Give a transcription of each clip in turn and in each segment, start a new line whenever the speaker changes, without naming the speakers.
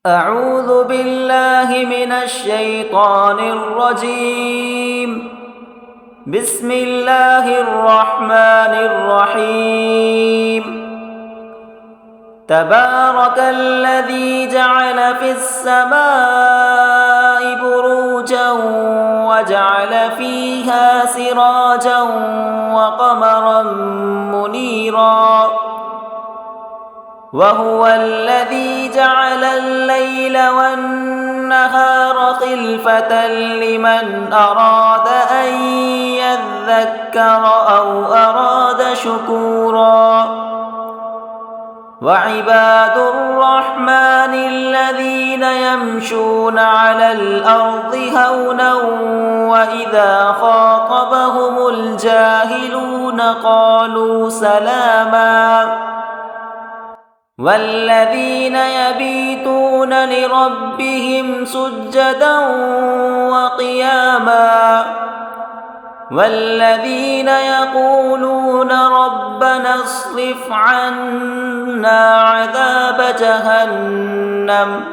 أعوذ بالله من الشيطان الرجيم. بسم الله الرحمن الرحيم. تبارك الذي جعل في السماء بروجا وجعل فيها سراجا وقمرا منيرا، وهو الذي جعل الليل والنهار خلفة لمن أراد أن يذكر أو أراد شكورا. وعباد الرحمن الذين يمشون على الأرض هونا وإذا خاطبهم الجاهلون قالوا سلاما. والذين يبيتون لربهم سجدا وقياما، والذين يقولون ربنا اصرف عنا عذاب جهنم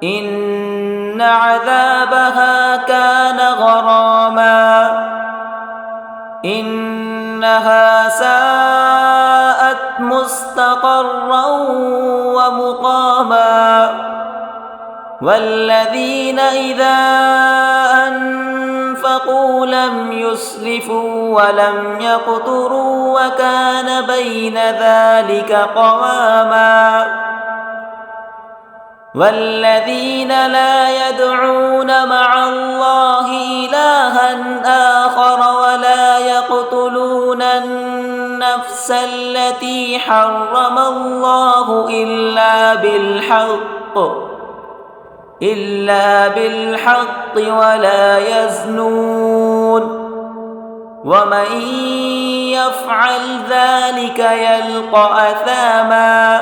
إن عذابها كان غراما إنها ساءت مستقرا ومقاما. والذين إذا أنفقوا لم يسرفوا ولم يقتروا وكان بين ذلك قواما. والذين لا يدعون مع الله إلها آخر ولا يقتلون النفس التي حرم الله إلا بالحق ولا يزنون، ومن يفعل ذلك يلقى أثاما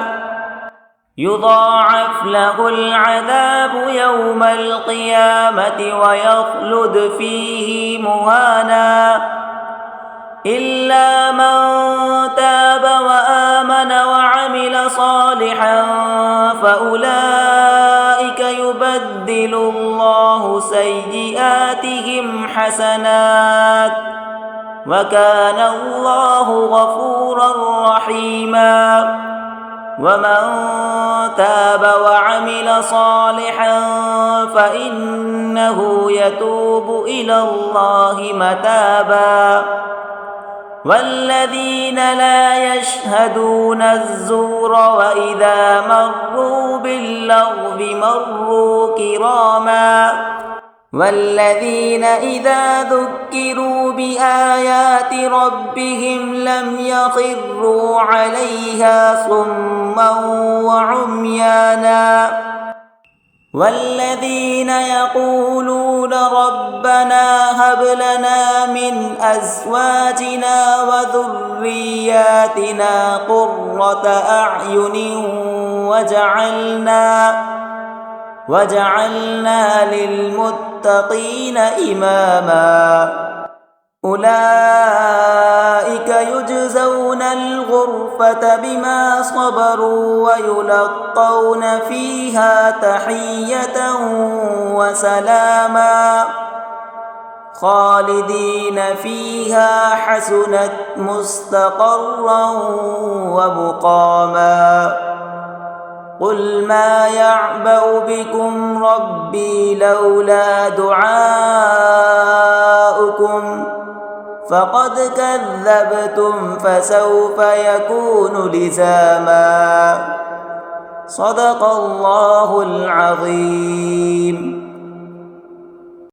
يضاعف له العذاب يوم القيامة ويخلد فيه مهانا إلا من تاب وآمن وعمل صالحا فأولئك يبدل الله سيئاتهم حسنات وكان الله غفورا رحيما. ومن تاب وعمل صالحا فإنه يتوب إلى الله متابا. والذين لا يشهدون الزور وإذا مروا باللغو مروا كراما. والذين إذا ذكروا بآيات ربهم لم يخروا عليها صما وعميانا. والذين يقولون ربنا هب لنا من أزواجنا وذرياتنا قرة أعين وجعلنا للمتقين إماما. أولئك يجزون الغرفة بما صبروا ويلقون فيها تحية وسلاما خالدين فيها حسنت مستقرا ومقاما. قل ما يعبأ بكم ربي لولا دعاؤكم فقد كذبتم فسوف يكون لزاما. صدق الله العظيم.